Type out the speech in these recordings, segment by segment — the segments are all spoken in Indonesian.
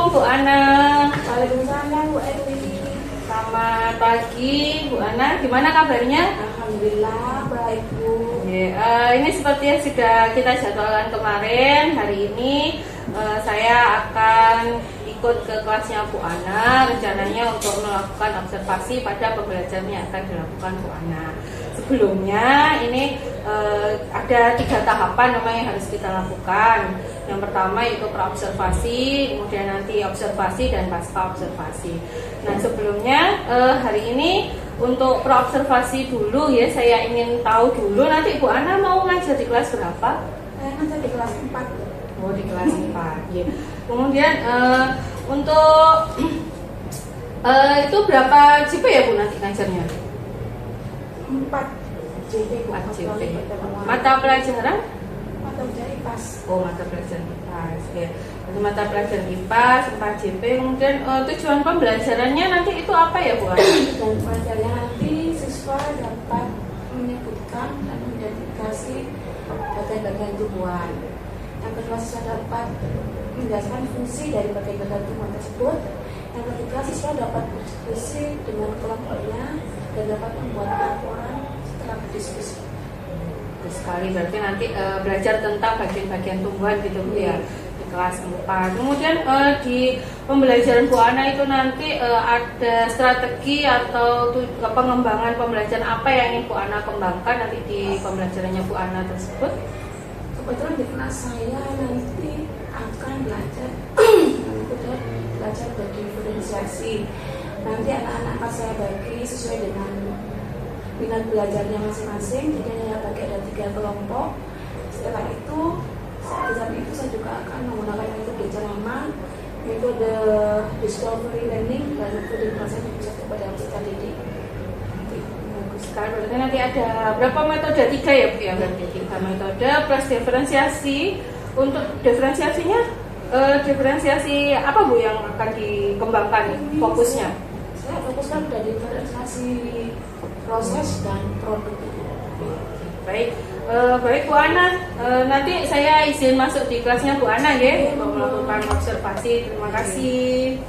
Bu Ana. Waalaikumsalam Bu Erwi. Selamat pagi Bu Ana, gimana kabarnya? Alhamdulillah baik Bu. Ini seperti yang sudah kita jadwalkan kemarin. Hari ini saya akan ikut ke kelasnya Bu Ana. Rencananya untuk melakukan observasi pada pembelajaran yang akan dilakukan Bu Ana. Sebelumnya ini ada 3 tahapan memang yang harus kita lakukan. Yang pertama itu praobservasi, kemudian nanti observasi dan pasca observasi. Nah sebelumnya hari ini untuk praobservasi dulu ya, saya ingin tahu dulu nanti Bu Ana mau ngajar di kelas berapa? Saya ngajar di kelas 4. Oh di kelas 4 ya. Kemudian untuk itu berapa JP ya Bu nanti ngajarnya? 4 JP Bu. 4 JP. Mata pelajaran? Mata pelajaran IPAS. Oh mata pelajaran IPAS ya. Jadi mata pelajaran IPAS 4 JP. Kemudian tujuan pembelajarannya nanti itu apa ya Bu Ana? Dan pelajarannya nanti siswa dapat menyebutkan dan mengidentifikasi bagian-bagian tumbuhan. Yang kedua siswa dapat menjelaskan fungsi dari bagian-bagian tumbuhan tersebut. Yang ketiga siswa dapat berdiskusi dengan kelompoknya dan dapat membuat laporan setelah berdiskusi. Bagus sekali, berarti nanti belajar tentang bagian-bagian tumbuhan gitu Bu ya di kelas 4. Kemudian di pembelajaran Bu Ana itu nanti ada strategi atau pengembangan pembelajaran apa yang ingin Bu Ana kembangkan nanti di pembelajarannya Bu Ana tersebut? Kebetulan di kelas saya nanti akan belajar bagi diferensiasi. Nanti anak-anak akan saya bagi sesuai dengan minat belajarnya masing-masing. Jadi saya bagi ada 3 kelompok. Setelah itu, di samping itu saya juga akan menggunakan metode ceramah, metode discovery learning, dan metode proses yang bisa kepada peserta didik. Bagus sekali. Berarti nanti ada berapa metode? 3 ya Bu ya? Berarti 3 metode plus diferensiasi. Untuk diferensiasinya, diferensiasi apa Bu yang akan dikembangkan fokusnya? Saya fokuskan pada diferensiasi proses dan produk. Baik, baik Bu Ana, nanti saya izin masuk di kelasnya Bu Ana ya, untuk melakukan observasi. Terima kasih.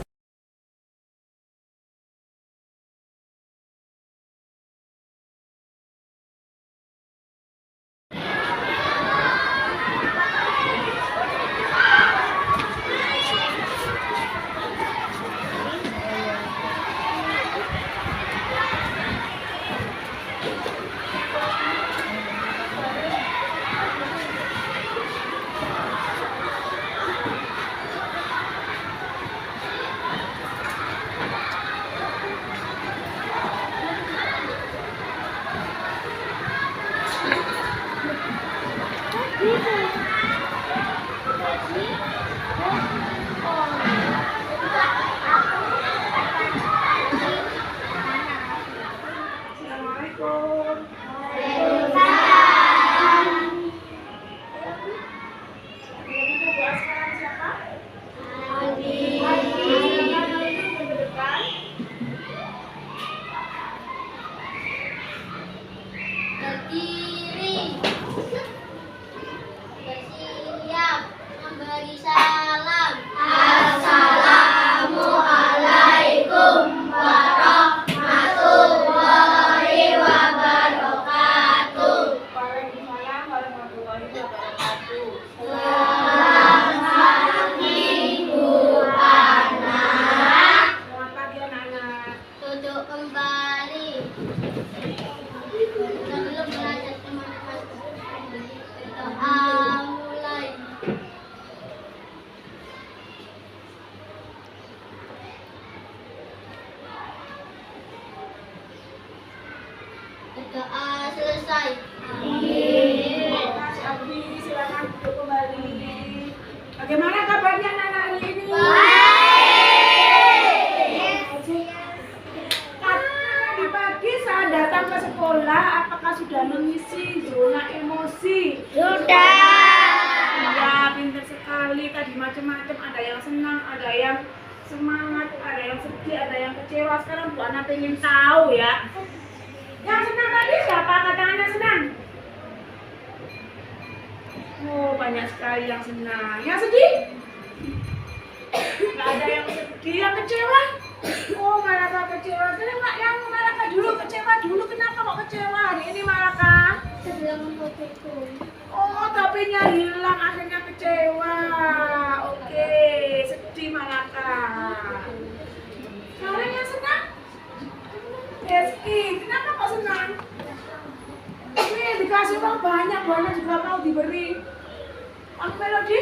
Berdiri, bersiap, memberi salam. Assalamualaikum warahmatullahi wabarakatuh. Waalaikumsalam warahmatullahi wabarakatuh. Selamat pagi Bu Ana. Selamat pagi anak-anak. Duduk kembali. Sebelum belajar teman-teman, doa mulai. Doa selesai. Mas Abi, silakan duduk kembali. Bagaimana kabarnya anak-anak hari ini? Tadi pagi saat datang ke sekolah, apakah sudah mengisi zona emosi? Ya, pintar sekali. Tadi macam-macam, ada yang senang, ada yang semangat, ada yang sedih, ada yang kecewa. Sekarang Bu Ana pengen tahu ya. Yang senang tadi siapa? Angkat tangannya senang. Oh, banyak sekali yang senang. Yang sedih? Nggak ada yang Yang kecewa? Oh, Malaka kecewa. Kenapa yang Malaka dulu kecewa dulu? Kenapa kok kecewa hari ini Malaka? Oh, topinya hilang, akhirnya kecewa. Oke, sedih Malaka. Sekarang yang senang? Reski, kenapa kok senang? Ini dikasih uang banyak juga mau diberi. Aku Melody?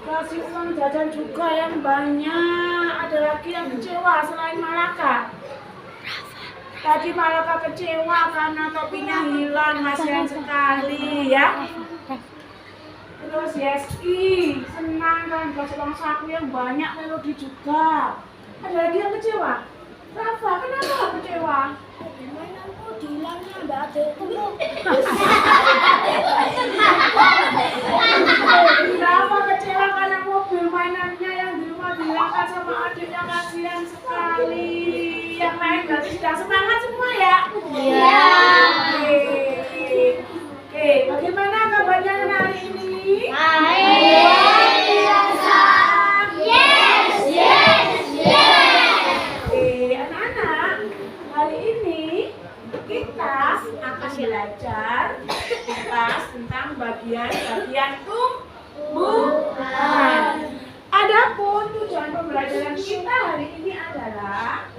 Kasih uang jajan juga yang banyak. Ada lagi yang kecewa selain Malaka. Tadi Malaka kecewa karena topinya hilang, kasihan sekali ya. Terus Yeski senang kan dikasih uang saku yang banyak. Melody juga. Ada lagi yang kecewa. Rafa, kenapa kecewa? Mainanku dihilangnya nggak ada itu. Rafa kecewa karena mobil mainannya yang di rumah dihilangkan sama adiknya, kasihan sekali. Yang lain berarti sudah semangat semua ya? Iya. Oke, bagaimana kabarnya hari ini? Baik biasa. Yes, yes, yes. Anak-anak, hari ini kita akan belajar tentang bagian-bagian tumbuhan. Adapun tujuan pembelajaran kita hari ini adalah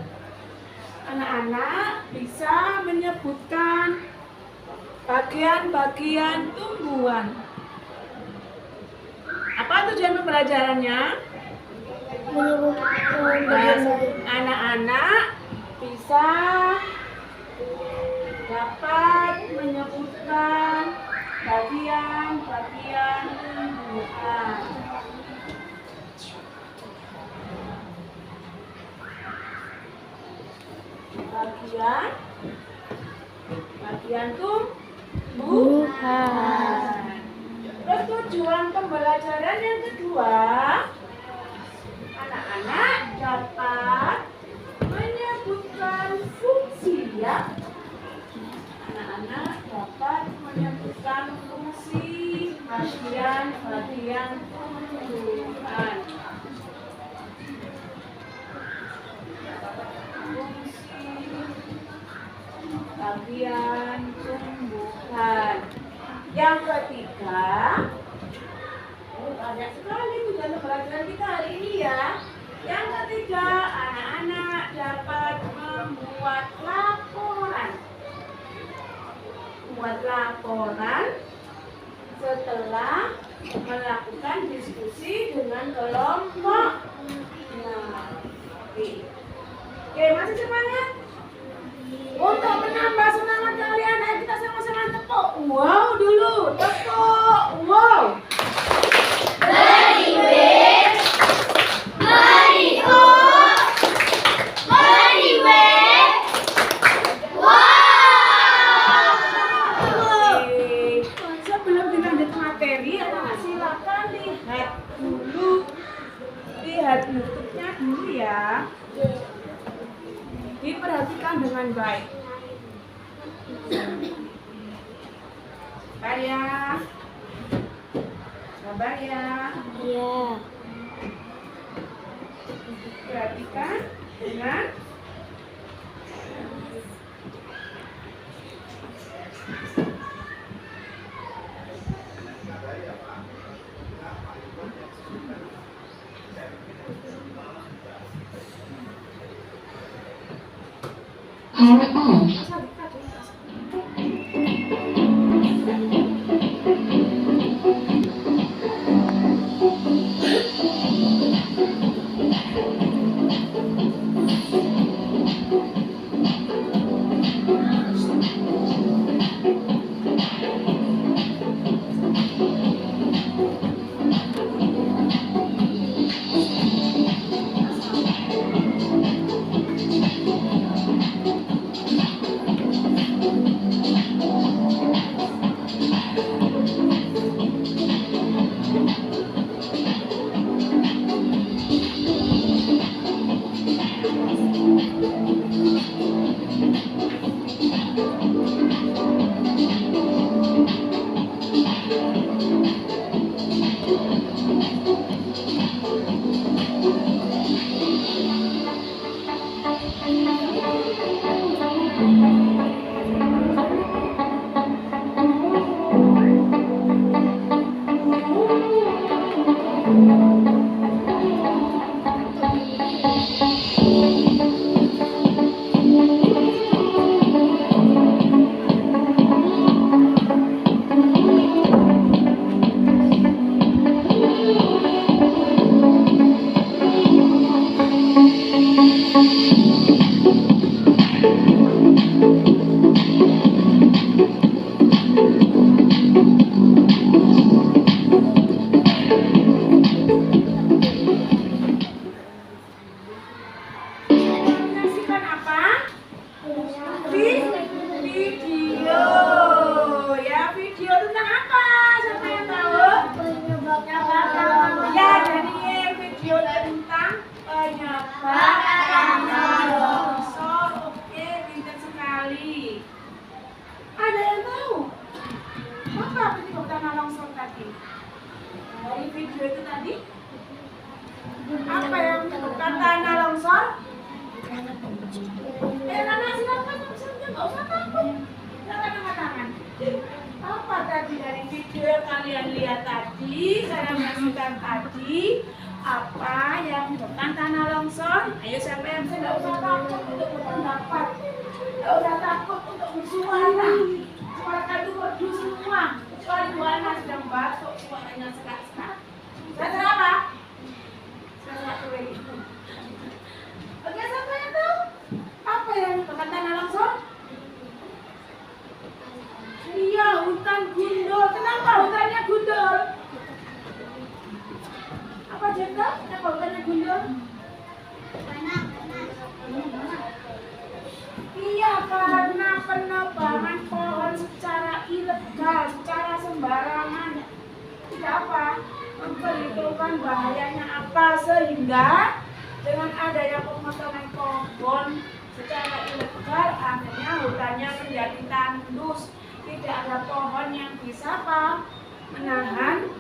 anak-anak bisa menyebutkan bagian-bagian tumbuhan. Apa tujuan pembelajarannya? Anak-anak bisa dapat menyebutkan bagian-bagian tumbuhan. Bagian tumbuhan. Terus tujuan pembelajaran yang kedua, anak-anak dapat menyebutkan fungsi ya. Anak-anak dapat menyebutkan fungsi bagian-bagian tumbuhan. Bagian tumbuhan. Yang ketiga, banyak sekali tujuan pembelajaran kita hari ini ya. Yang ketiga, anak-anak dapat membuat laporan. Buat laporan setelah melakukan diskusi dengan kelompok. Nah, oke, masih semangat? Untuk menambah semangat kalian, ayo kita sama-sama tepuk. Wow dulu, tepuk. Wow. Very well. Very good. Very well. Wow. Sebelum dilanjut materi, anak silakan lihat YouTube-nya dulu ya. Diperhatikan dengan baik. Sabar ya. Sabar ya. Iya. Perhatikan dengan Power off. longsor? Nana silakan, nggak usah takut. Silakan angkat tangan. Apa tadi dari video yang kalian lihat tadi, saya masukkan tadi, apa yang menyebabkan tanah longsor? Ayo siapa yang bisa, nggak usah takut untuk berpendapat, nggak usah takut untuk bersuara. Suara itu merdu semua, kecuali Bu Ana sedang batuk, suaranya serak-serak. Saya apa? Saya kering. Oke, siapa yang tahu? Apa yang menyebabkan tanah longsor? Iya, hutan gundul. Kenapa hutannya gundul? Apa Jeka? Kenapa hutannya gundul? Iya, karena penebangan pohon secara ilegal, secara sembarangan. Tidak apa? Memperhitungkan bahayanya apa, sehingga dengan adanya pemotongan pohon secara ilegal, akhirnya hutannya menjadi tandus. Tidak ada pohon yang bisa menahan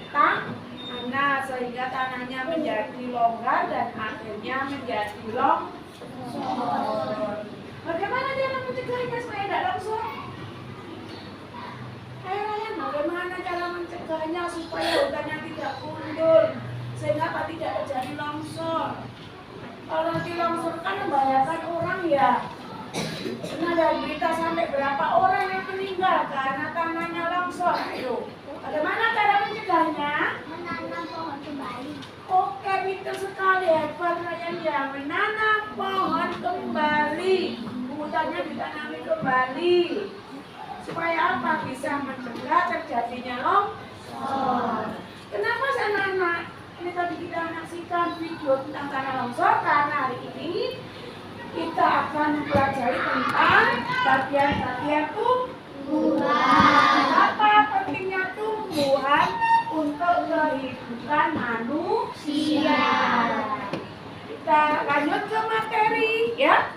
tanah, sehingga tanahnya menjadi longgar dan akhirnya menjadi longsor. Bagaimana dia mencegahnya supaya tidak longsor? Ayo, bagaimana cara mencegahnya supaya hutannya tidak gundul, sehingga tidak terjadi longsor? Kalau nanti longsor kan membahayakan orang ya. Pernah ada berita sampai berapa orang yang meninggal karena tanahnya longsor. Ayo, bagaimana cara mencegahnya? Menanam pohon kembali. Oke, pintar sekali, hebat kayaknya. Menanam pohon kembali, hutannya ditanami kembali. Supaya apa? Bisa mencegah terjadinya longsor. Kenapa anak-anak ini tadi kita saksikan video tentang tanah longsor? Karena hari ini kita akan mempelajari tentang bagian-bagian tumbuhan. Apa pentingnya tumbuhan untuk kehidupan manusia? Kita lanjut ke materi ya.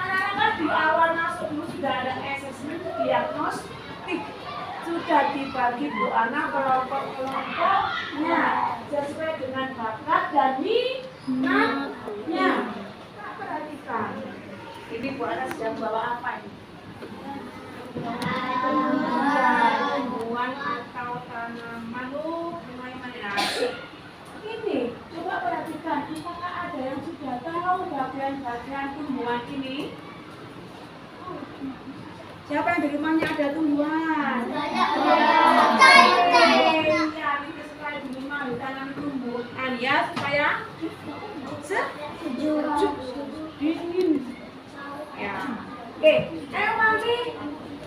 Anak-anak di awal masuk dulu sudah ada asesmen diagnostik. Sudah dibagi Bu Ana kelompok-kelompoknya sesuai dengan bakat dan minatnya. Perhatikan, ini Bu Ana sedang bawa apa ini? Tumbuhan atau tanaman. Gimana ya? Ini, coba perhatikan, apakah ada yang sudah tahu bagian-bagian tumbuhan ini? Siapa yang di rumahnya ada tumbuhan? Ya, kita sekali di rumah ditanam tumbuhan ya, supaya sejuk, dingin. Ya. Oke, Mami,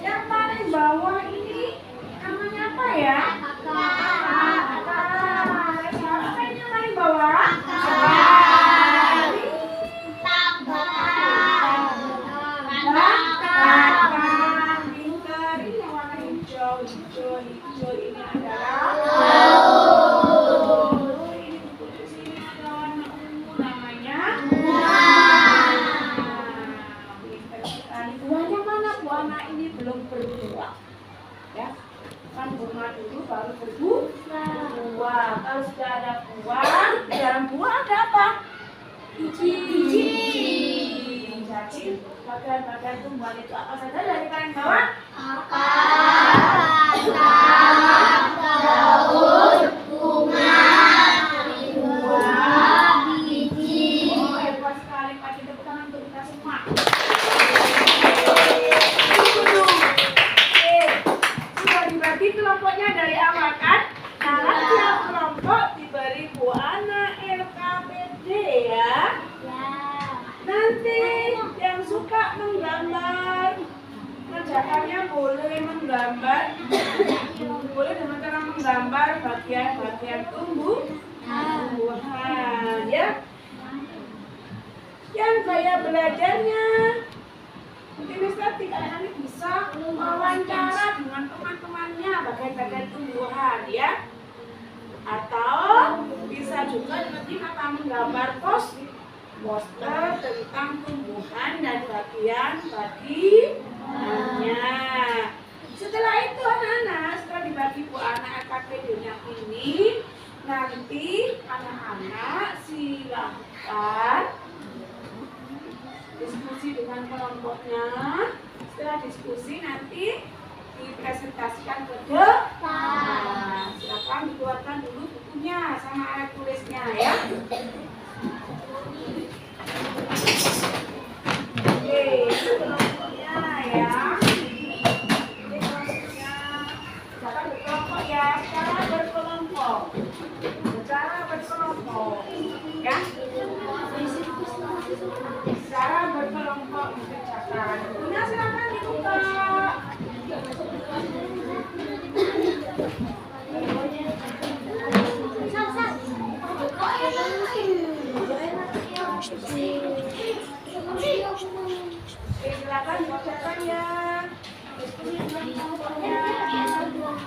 yang paling bawah ini namanya apa ya? Akar. Siapa ini yang paling bawah? Pintar. Ini yang warna hijau ini adalah ini di sini ada warna ungu namanya. Buahnya mana? Buahnya ini belum berbuah, ya. Kan bunga dulu baru berbuah. Kalau sudah ada buah, di dalam buah ada apa? Biji. Jadi bagian-bagian tumbuhan itu apa saja dari paling bawah? Akar, daun, bunga, buah, biji. Oh, hebat sekali. Kasih tepuk tangan untuk kita semua. Sudah dibagi kelompoknya dari awal kan? Nah, tiap kelompok diberi Bu Ana LKPD ya. Nanti yang suka menggambar, kerjakannya boleh menggambar, boleh dengan cara menggambar bagian-bagian tumbuhan ya. Yang gaya belajarnya mungkin Mister tidak nanti bisa wawancara dengan teman-temannya bagian-bagian tumbuhan ya, atau bisa juga nanti akan menggambar poster tentang tumbuhan dan bagian-bagiannya. Setelah itu anak-anak, setelah dibagi Bu Ana LKPD-nya ini, nanti anak-anak silahkan kelompoknya. Setelah diskusi nanti dipresentasikan ke depan. Silakan dikeluarkan dulu bukunya sama alat tulisnya ya. Oke, itu kelompoknya ya. Ini kelompoknya. Silakan berkelompok ya. Cara berkelompok. Cara berkelompok. Ya. Cara berkelompok mengerjakan. Bukunya silakan dibuka. Silakan dibacakan ya. Silakan dibacakan di sini.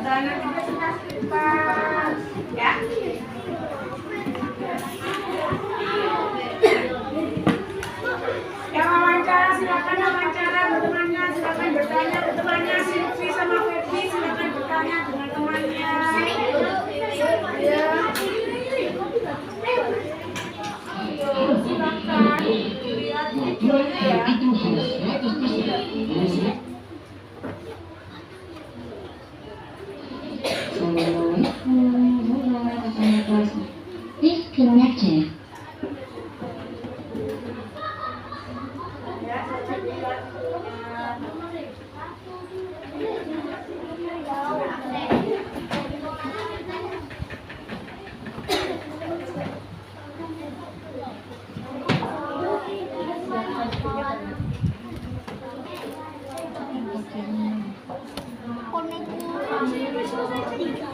Nanti presentasi depan ya. Yang wawancara silakan wawancara temannya, silakan bertanya ke temannya. Silvi sama Feby silakan bertanya dengan temannya. Ya. Silakan lihat videonya ya. Disconnected. Ya, saya lihat videonya.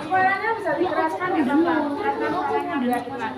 Suaranya bisa dikeraskan ya Bapak, karena suaranya biar kuat.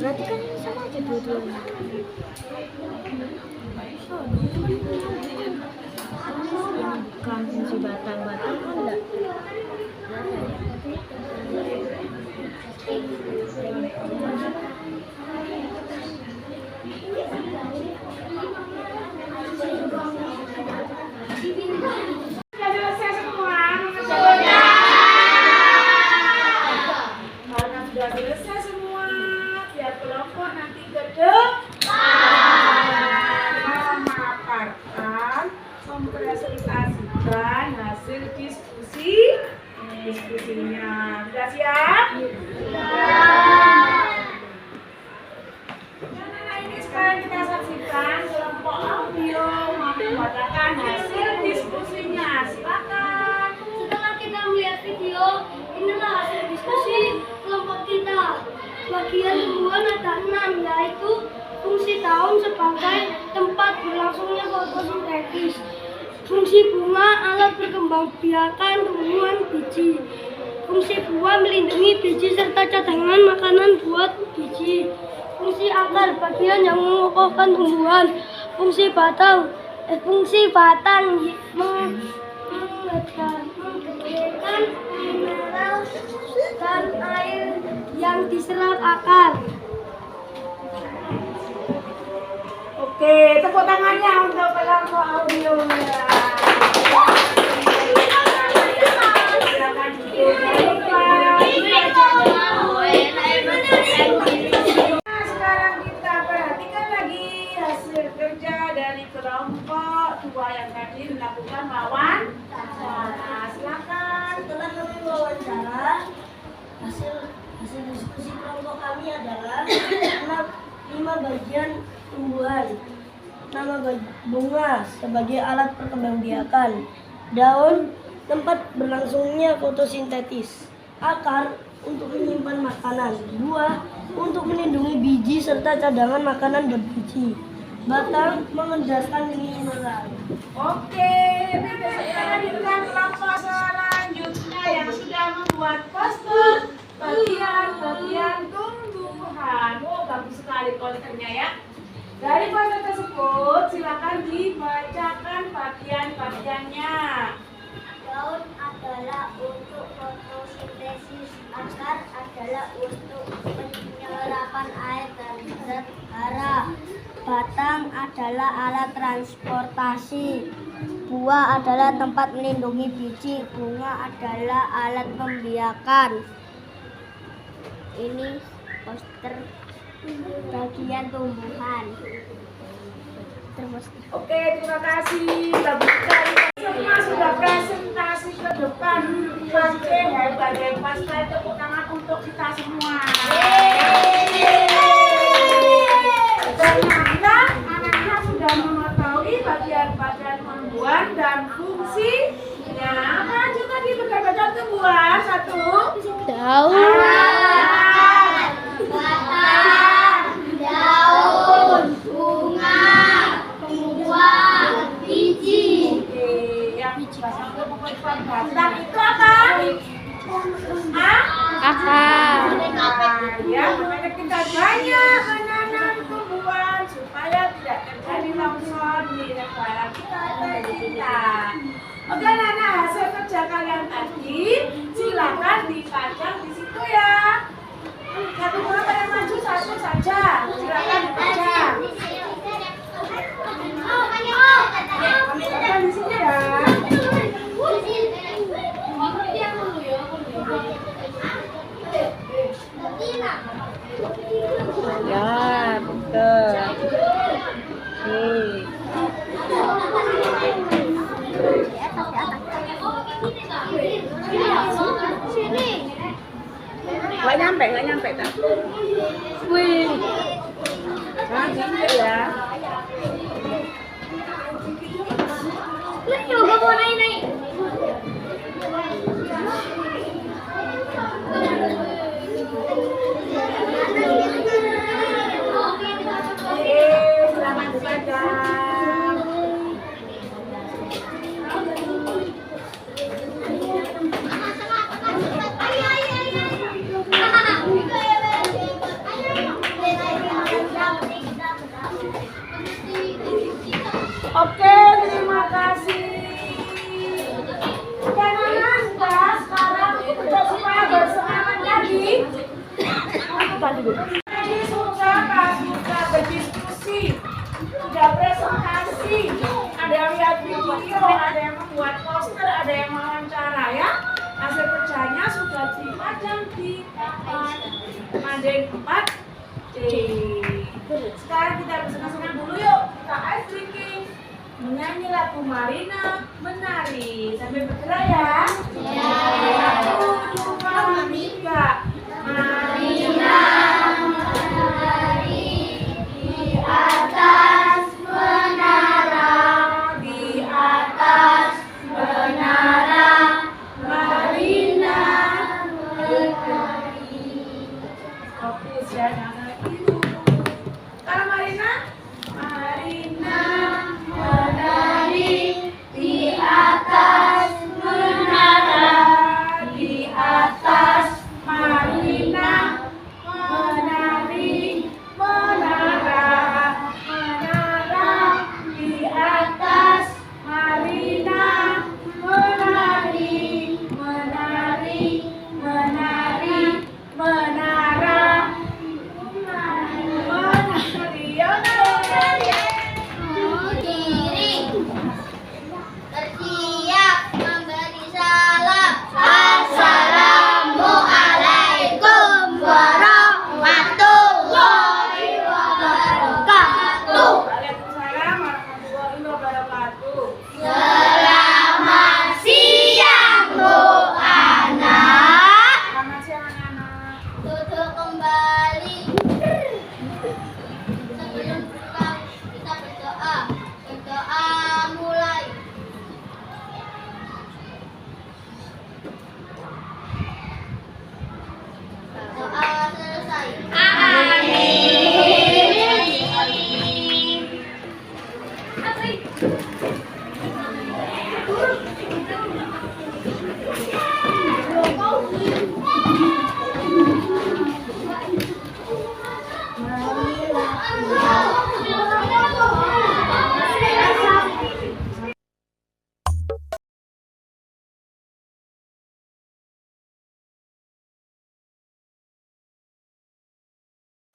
Berarti kan sama aja dua-duanya. Bukan fungsi batang-batang kan enggak. Sudah selesai semua? Karena sudah selesai semua, biar kelompok nanti ke depan memaparkan, mempresentasikan hasil diskusinya. Sudah siap? Nah, ini sekarang kita saksikan kelompok audio membacakan hasil diskusinya. Silakan. Setelah kita melihat video, inilah hasil diskusi kelompok kita. Bagian tumbuhan ada 6, yaitu fungsi daun sebagai tempat berlangsungnya fotosintesis, fungsi bunga alat perkembangbiakan tumbuhan biji, fungsi buah melindungi biji serta cadangan makanan buat biji, fungsi akar bagian yang mengokohkan tumbuhan, fungsi batang menggedekan mineral dan air yang diserap akar. Oke, tepuk tangannya untuk kelompok audio. Silakan duduk. Sekarang kita perhatikan lagi hasil kerja dari kelompok 2 yang tadi melakukan wawancara. Silakan. Setelah kami wawancara, hasil diskusi kelompok kami adalah 5 bagian tumbuhan. Nama bunga sebagai alat perkembangbiakan, daun tempat berlangsungnya fotosintesis, akar untuk menyimpan makanan, buah untuk melindungi biji serta cadangan makanan berbiji, batang mengendaskan mineral. Oke, kita lanjutkan kelompok selanjutnya yang sudah membuat poster bagian-bagian tumbuhan. Oh, bagus sekali posternya ya. Dari poster tersebut, silakan dibacakan bagian-bagiannya. Daun adalah untuk fotosintesis, akar adalah untuk penyerapan air dan zat hara, batang adalah alat transportasi, buah adalah tempat melindungi biji, bunga adalah alat pembiakan. Ini poster bagian tumbuhan. Oke, terima kasih. Bagus sekali. Semua sudah presentasi ke depan. Oke, hebat-hebat sekali. Tepuk tangan untuk kita semua. Ternyata anak-anak sudah mengetahui bagian-bagian tumbuhan dan fungsinya. Apa juga di bagian tumbuhan? 1. Daun, daun, bunga, buah, biji. Oke, yang sampai pokoknya batang itu apa? Akar. Ya, makanya kita banyak menanam tumbuhan supaya tidak terjadi longsor di negara kita. Oke, anak-anak, hasil kerja kalian tadi silakan dipajang di situ ya. Satu orang yang maju satu saja. Silakan dipajang. Pajang di sini ya. Ya, betul. Nggak nyampe tak? Wih. Nah, gitu ya. Lihat juga mau naik. Selamat dipajang. Oke, terima kasih. Dan anak-anak sekarang kita supaya bersemangat lagi. Tadi sudah berdiskusi, sudah presentasi, ada yang lihat video, ada yang membuat poster, ada yang wawancara ya. Hasil kerjanya sudah dipajang di Mandeng 4C. Sekarang kita bersenang-senang dulu yuk, kita ice drinking, menyanyi lagu Marina Menari. Sambil bergerak ya. 1, 2, 3. Marina menari di atas menara, di atas menara, Marina menari. Oke,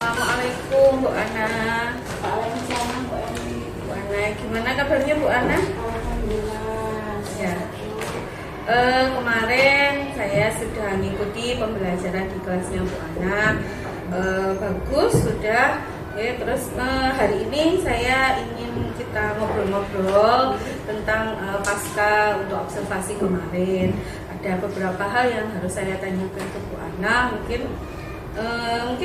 Assalamualaikum Bu Ana. Waalaikumsalam Bu Eni. Bu Ana, gimana kabarnya Bu Ana? Alhamdulillah. Ya. Kemarin saya sudah mengikuti pembelajaran di kelasnya Bu Ana. Bagus sudah. Oke, terus hari ini saya ingin kita ngobrol-ngobrol tentang pasca untuk observasi kemarin. Ada beberapa hal yang harus saya tanyakan ke Bu Ana. Mungkin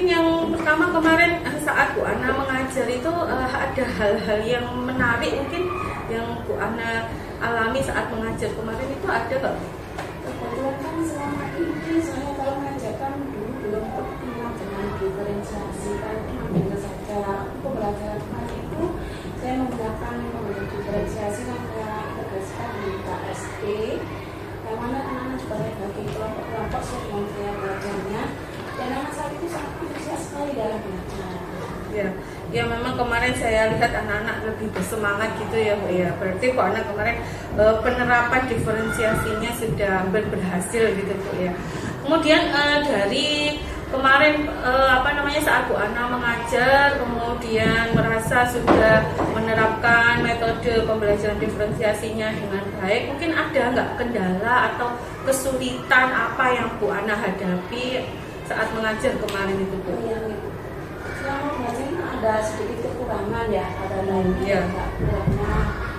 yang pertama kemarin saat Bu Ana mengajar itu ada hal-hal yang menarik mungkin yang Bu Ana alami saat mengajar kemarin itu ada nggak? Kebetulan kan selama ini saya kalau mengajarkan dulu belum pernah dengan diferensiasi, kalau cuma dengar saja. Pembelajaran kemarin itu saya menggunakan pembelajaran diferensiasi yang saya integrasikan di KSP, yang mana anak-anak juga saya bagi kelompok-kelompok sesuai dengan saya belajarnya, dan anak saya itu sangat antusias sekali dalam belajar. Ya memang kemarin saya lihat anak-anak lebih bersemangat gitu ya Bu ya. Berarti Bu Ana kemarin penerapan diferensiasinya sudah berhasil gitu Bu ya. Kemudian dari kemarin saat Bu Ana mengajar kemudian merasa sudah menerapkan metode pembelajaran diferensiasinya dengan baik, mungkin ada nggak kendala atau kesulitan apa yang Bu Ana hadapi saat mengajar kemarin itu Bu? Selama belajar ada sedikit kekurangan ya, ada lainnya Ya.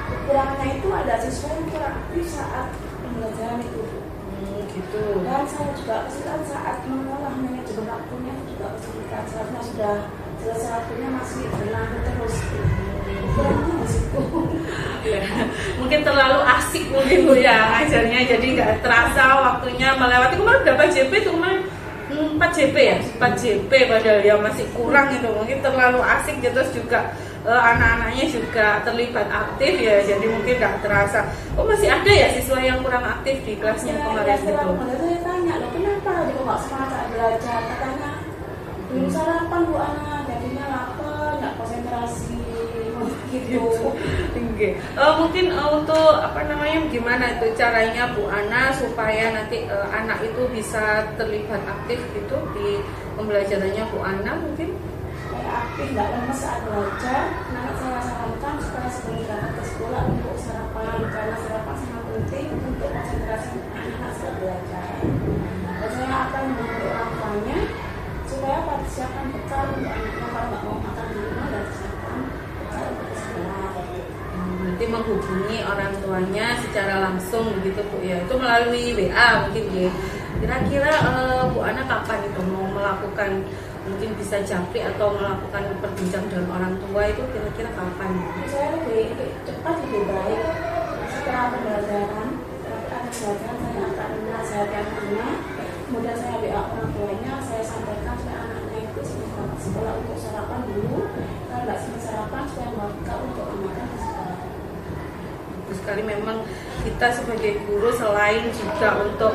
Kekurangannya itu ada siswa yang kurang aktif saat pembelajaran itu. Gitu. Dan saya juga kesulitan saat mengolah manajemen waktunya juga kesulitan. Seharusnya sudah selesai waktunya masih berlanjut terus. Kekurangannya di situ. Ya, mungkin terlalu asik mungkin Bu ya ngajarnya, jadi nggak terasa waktunya melewati. Kemarin berapa JP itu kemarin? 4 JP ya? 4 JP padahal ya masih kurang itu, mungkin terlalu asik gitu. Terus juga anak-anaknya juga terlibat aktif ya, jadi mungkin nggak terasa. Oh masih ada ya siswa yang kurang aktif di kelasnya kemarin gitu? Setelah pembelajaran saya tanya, loh kenapa dia kok nggak semangat saat belajar? Katanya belum sarapan Bu Ana, jadinya lapar, nggak konsentrasi gitu. Mungkin untuk gimana itu caranya Bu Ana supaya nanti anak itu bisa terlibat aktif gitu di pembelajarannya Bu Ana mungkin? Saya aktif, nggak lemes saat belajar. Nah, saya sarankan supaya sebelum berangkat ke sekolah untuk sarapan, karena sarapan sangat penting untuk konsentrasi anak saat belajar. Dan saya akan membantu orang tuanya supaya persiapkan bekal untuk anaknya kalau nggak mau makan di rumah dan siapkan bekal untuk ke sekolah. Nanti menghubungi orang tuanya secara langsung begitu Bu ya, itu melalui WA mungkin ya. Kira-kira Bu Ana kapan itu mau melakukan, mungkin bisa japri atau melakukan berbincang dengan orang tua itu kira-kira kapan? Saya lebih cepat lebih baik setelah pembelajaran. Setelah pembelajaran saya akan menasihati anak-anak, kemudian saya WA orang tuanya, saya sampaikan supaya anaknya itu sebelum berangkat sekolah untuk sarapan dulu, kalau nggak sempat sarapan supaya bekal untuk anaknya di sekolah. Sekali memang kita sebagai guru selain juga untuk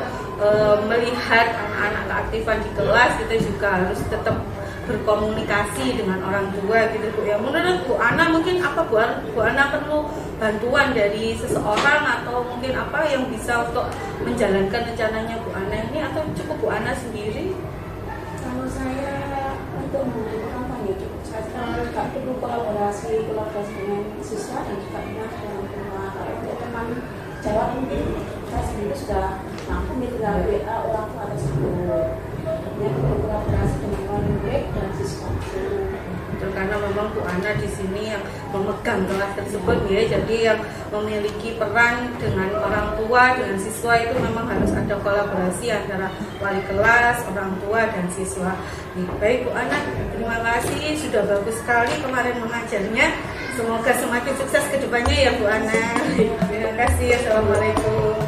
melihat anak-anak keaktifan di kelas, kita juga harus tetap berkomunikasi dengan orang tua gitu Bu ya. Menurut Bu Ana mungkin apa Bu Ana perlu bantuan dari seseorang atau mungkin apa yang bisa untuk menjalankan rencananya Bu Ana ini, atau cukup Bu Ana sendiri? Kalau saya untuk membantu kampanye cukup saja, nggak perlu kolaborasi dengan siswa dan juga dengan orang tua. Kalau untuk teman jawab mungkin saya sendiri sudah mampu tinggal WA orang tua tersebut. Yang berkolaborasi dengan orang murid dan siswa. Betul, karena memang Bu Ana di sini yang memegang kelas tersebut ya, jadi yang memiliki peran dengan orang tua, dengan siswa itu memang harus ada kolaborasi antara wali kelas, orang tua dan siswa. Baik Bu Ana, terima kasih, sudah bagus sekali kemarin mengajarnya. Semoga semakin sukses ke depannya ya Bu Ana. Terima kasih. Assalamualaikum.